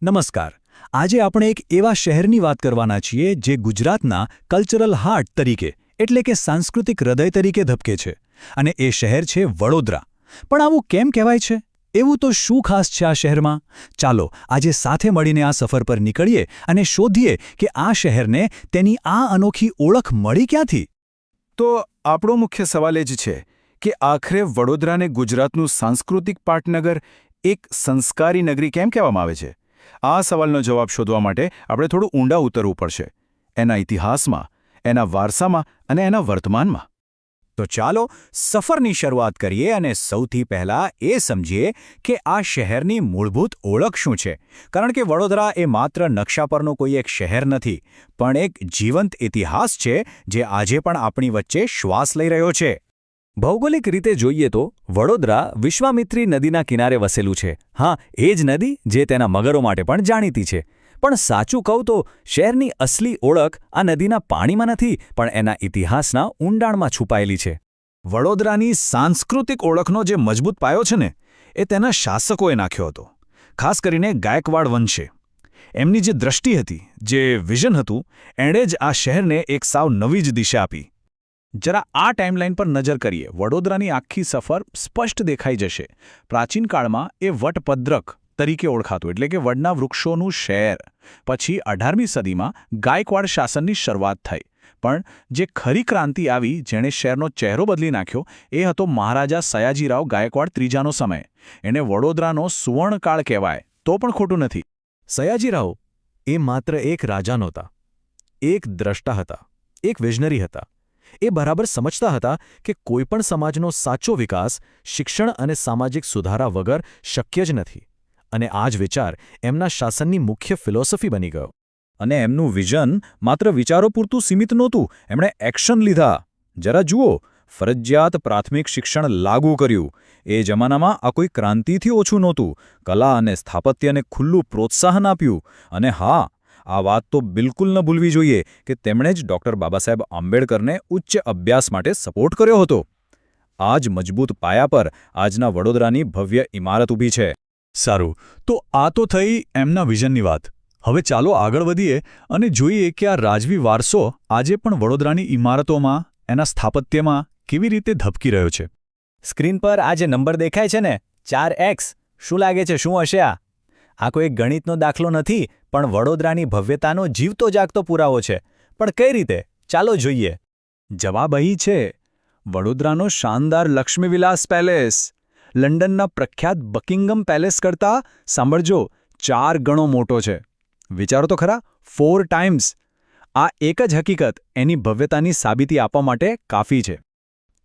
નમસ્કાર. આજે આપણે એક એવા શહેરની વાત કરવાના છીએ જે ગુજરાતના કલ્ચરલ હાર્ટ તરીકે એટલે કે સાંસ્કૃતિક હૃદય તરીકે ધબકે છે. અને એ શહેર છે વડોદરા. પણ આવું કેમ કહેવાય છે? એવું તો શું ખાસ છે આ શહેરમાં? ચાલો આજે સાથે મળીને આ સફર પર નીકળીએ અને શોધીએ કે આ શહેરને તેની આ અનોખી ઓળખ મળી ક્યાંથી. તો આપણો મુખ્ય સવાલ એ જ છે કે આખરે વડોદરાને ગુજરાતનું સાંસ્કૃતિક પાટનગર, એક સંસ્કારી નગરી કેમ કહેવામાં આવે છે? આ સવાલનો જવાબ શોધવા માટે આપણે થોડું ઊંડા ઉતરવું પડશે, એના ઇતિહાસમાં, એના વારસામાં અને એના વર્તમાનમાં. તો ચાલો સફરની શરૂઆત કરીએ અને સૌથી પહેલાં એ સમજીએ કે આ શહેરની મૂળભૂત ઓળખ શું છે. કારણ કે વડોદરા એ માત્ર નકશા પરનો કોઈ એક શહેર નથી, પણ એક જીવંત ઇતિહાસ છે જે આજે પણ આપણી વચ્ચે શ્વાસ લઈ રહ્યો છે. ભૌગોલિક રીતે જોઈએ તો વડોદરા વિશ્વામિત્રી નદીના કિનારે વસેલું છે. હા, એ જ નદી જે તેના મગરો માટે પણ જાણીતી છે. પણ સાચું કહું તો શહેરની અસલી ઓળખ આ નદીના પાણીમાં નથી, પણ એના ઇતિહાસના ઊંડાણમાં છુપાયેલી છે. વડોદરાની સાંસ્કૃતિક ઓળખનો જે મજબૂત પાયો છે ને, એ તેના શાસકોએ નાખ્યો હતો. ખાસ કરીને ગાયકવાડ વંશે. એમની જે દ્રષ્ટિ હતી, જે વિઝન હતું, એણે જ આ શહેરને એક સાવ નવી જ દિશા આપી. જરા આ ટાઈમલાઈન પર નજર કરીએ. વડોદરાની આખી સફર સ્પષ્ટ દેખાઈ જશે. પ્રાચીન કાળમાં એ વટપદ્રક તરીકે ઓળખાતું, એટલે કે વડના વૃક્ષોનું શહેર. પછી 18મી સદીમાં ગાયકવાડ શાસનની શરૂઆત થઈ. પણ જે ખરી ક્રાંતિ આવી, જેણે શહેરનો ચહેરો બદલી નાખ્યો, એ હતો મહારાજા સયાજીરાવ ગાયકવાડ ત્રીજાનો સમય. એને વડોદરાનો સુવર્ણકાળ કહેવાય તો પણ ખોટું નથી. સયાજીરાવ એ માત્ર એક રાજા નહોતા, એક દ્રષ્ટા હતા, એક વિઝનરી હતા. એ બરાબર સમજતા હતા કે કોઈપણ સમાજનો સાચો વિકાસ શિક્ષણ અને સામાજિક સુધારા વગર શક્ય જ નથી. અને આ જ વિચાર એમના શાસનની મુખ્ય ફિલોસોફી બની ગયો. અને એમનું વિઝન માત્ર વિચારો પૂરતું સીમિત નહોતું, એમણે એક્શન લીધા. જરા જુઓ, ફરજિયાત પ્રાથમિક શિક્ષણ લાગુ કર્યું. એ જમાનામાં આ કોઈ ક્રાંતિથી ઓછું નહોતું. કલા અને સ્થાપત્યને ખુલ્લું પ્રોત્સાહન આપ્યું. અને હા, આ વાત તો બિલકુલ ન ભૂલવી જોઈએ કે તેમણે જ ડૉક્ટર બાબાસાહેબ આંબેડકરને ઉચ્ચ અભ્યાસ માટે સપોર્ટ કર્યો હતો. આ જ મજબૂત પાયા પર આજના વડોદરાની ભવ્ય ઇમારત ઊભી છે. સારું, તો આ તો થઈ એમના વિઝનની વાત. હવે ચાલો આગળ વધીએ અને જોઈએ કે આ રાજવી વારસો આજે પણ વડોદરાની ઇમારતોમાં, એના સ્થાપત્યમાં કેવી રીતે ધબકી રહ્યો છે. સ્ક્રીન પર આ જે નંબર દેખાય છે ને, 4x, શું લાગે છે શું હશે આ? આ કોઈ ગણિતનો દાખલો નથી, પણ વડોદરાની ભવ્યતાનો જીવતો જાગતો પુરાવો છે. પણ કઈ રીતે? ચાલો જોઈએ. જવાબ અહીં છે. વડોદરાનો શાનદાર લક્ષ્મીવિલાસ પેલેસ. લંડનના પ્રખ્યાત બકિંગમ પેલેસ કરતાં, સાંભળજો, 4 ગણો મોટો છે. વિચારો તો ખરા, 4 ટાઈમ્સ. આ એક જ હકીકત એની ભવ્યતાની સાબિતી આપવા માટે કાફી છે.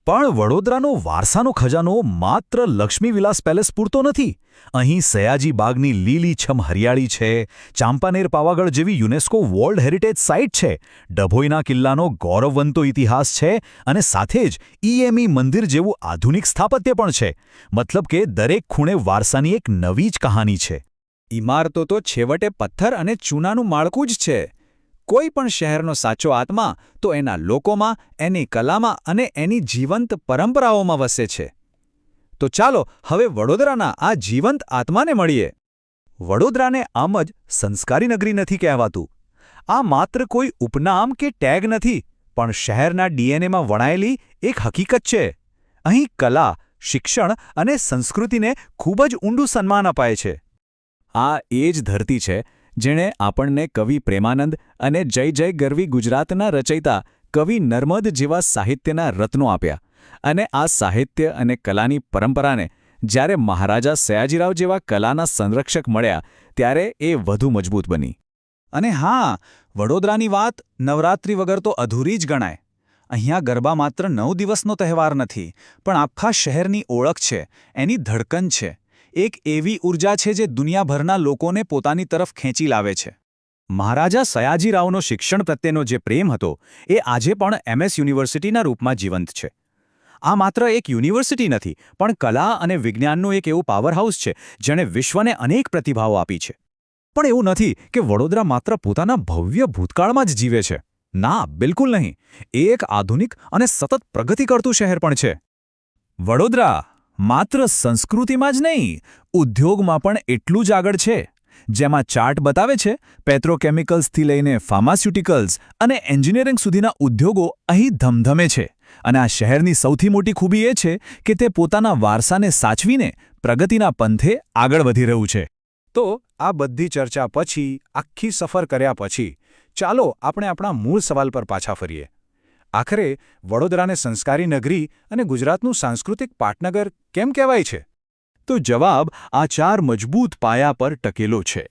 પણ વડોદરાનો વારસાનો ખજાનો માત્ર લક્ષ્મીવિલાસ પેલેસ પૂરતો નથી. અહીં સયાજી બાગની લીલીછમ હરિયાળી છે, ચાંપાનેર પાવાગઢ જેવી યુનેસ્કો વર્લ્ડ હેરિટેજ સાઇટ છે, ડભોઈના કિલ્લાનો ગૌરવવંતો ઇતિહાસ છે, અને સાથે જ ઈએમઈ મંદિર જેવું આધુનિક સ્થાપત્ય પણ છે. મતલબ કે દરેક ખૂણે વારસાની એક નવી જ કહાની છે. ઇમારતો તો છેવટે પથ્થર અને ચૂનાનું માળખું જ છે. કોઈ પણ શહેરનો સાચો આત્મા તો એના લોકોમાં, એની કલામાં અને એની જીવંત પરંપરાઓમાં વસે છે. તો ચાલો હવે વડોદરાના આ જીવંત આત્માને મળીએ. વડોદરાને આમ જ સંસ્કારી નગરી નથી કહેવાતું. આ માત્ર કોઈ ઉપનામ કે ટેગ નથી, પણ શહેરના ડીએનએમાં વણાયેલી એક હકીકત છે. અહીં કલા, શિક્ષણ અને સંસ્કૃતિને ખૂબ જ ઊંડું સન્માન અપાય છે. આ એ જ ધરતી છે જેણે આપણને કવિ પ્રેમાનંદ અને જય જય ગરવી ગુજરાતના રચયિતા કવિ નર્મદ જેવા સાહિત્યના રત્નો આપ્યા. અને આ સાહિત્ય અને કલાની પરંપરાને જ્યારે મહારાજા સયાજીરાવ જેવા કલાના સંરક્ષક મળ્યા, ત્યારે એ વધુ મજબૂત બની. અને હા, વડોદરાની વાત નવરાત્રિ વગર તો અધૂરી જ ગણાય. અહીંયા ગરબા માત્ર 9 દિવસનો તહેવાર નથી, પણ આખા શહેરની ઓળખ છે, એની ધડકન છે. એક એવી ઊર્જા છે જે દુનિયાભરના લોકોને પોતાની તરફ ખેંચી લાવે છે. મહારાજા સયાજીરાવનો શિક્ષણ પ્રત્યેનો જે પ્રેમ હતો, એ આજે પણ MS યુનિવર્સિટીના રૂપમાં જીવંત છે. આ માત્ર એક યુનિવર્સિટી નથી, પણ કલા અને વિજ્ઞાનનું એક એવું પાવરહાઉસ છે જેણે વિશ્વને અનેક પ્રતિભાઓ આપી છે. પણ એવું નથી કે વડોદરા માત્ર પોતાના ભવ્ય ભૂતકાળમાં જ જીવે છે. ના, બિલકુલ નહીં. એ એક આધુનિક અને સતત પ્રગતિ કરતું શહેર પણ છે. વડોદરા માત્ર સંસ્કૃતિમાં જ નહીં, ઉદ્યોગમાં પણ એટલું જ આગળ છે. જેમાં ચાર્ટ બતાવે છે પેટ્રોકેમિકલ્સથી લઈને ફાર્માસ્યુટિકલ્સ અને એન્જિનિયરિંગ સુધીના ઉદ્યોગો અહીં ધમધમે છે. અને આ શહેરની સૌથી મોટી ખૂબી એ છે કે તે પોતાના વારસાને સાચવીને પ્રગતિના પંથે આગળ વધી રહ્યું છે. તો આ બધી ચર્ચા પછી, આખી સફર કર્યા પછી, ચાલો આપણે આપણા મૂળ સવાલ પર પાછા ફરીએ. આખરે વડોદરાને સંસ્કારી નગરી અને ગુજરાતનું સાંસ્કૃતિક પાટનગર કેમ કહેવાય છે? તો જવાબ આ 4 મજબૂત પાયા પર ટકેલો છે.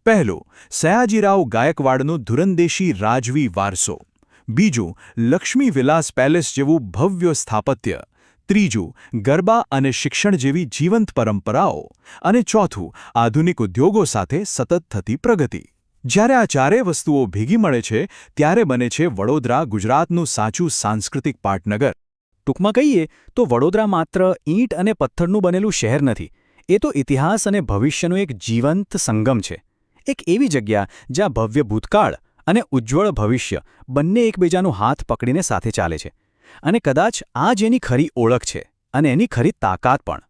પહેલો, સયાજીરાવ ગાયકવાડનો ધુરંદેશી રાજવી વારસો. બીજું, લક્ષ્મી વિલાસ પેલેસ જેવું ભવ્ય સ્થાપત્ય. ત્રીજું, ગરબા અને શિક્ષણ જેવી જીવંત પરંપરાઓ. અને ચોથું, આધુનિક ઉદ્યોગો સાથે સતત થતી પ્રગતિ. જ્યારે આ ચારેય વસ્તુઓ ભેગી મળે છે ત્યારે બને છે વડોદરા ગુજરાતનું સાચું સાંસ્કૃતિક પાટનગર. ટૂંકમાં કહીએ તો વડોદરા માત્ર ઈંટ અને પથ્થરનું બનેલું શહેર નથી. એ તો ઇતિહાસ અને ભવિષ્યનો એક જીવંત સંગમ છે. એક એવી જગ્યા જ્યાં ભવ્ય ભૂતકાળ અને ઉજ્જવળ ભવિષ્ય બંને એકબીજાનું હાથ પકડીને સાથે ચાલે છે. અને કદાચ આ જ એની ખરી ઓળખ છે અને એની ખરી તાકાત પણ.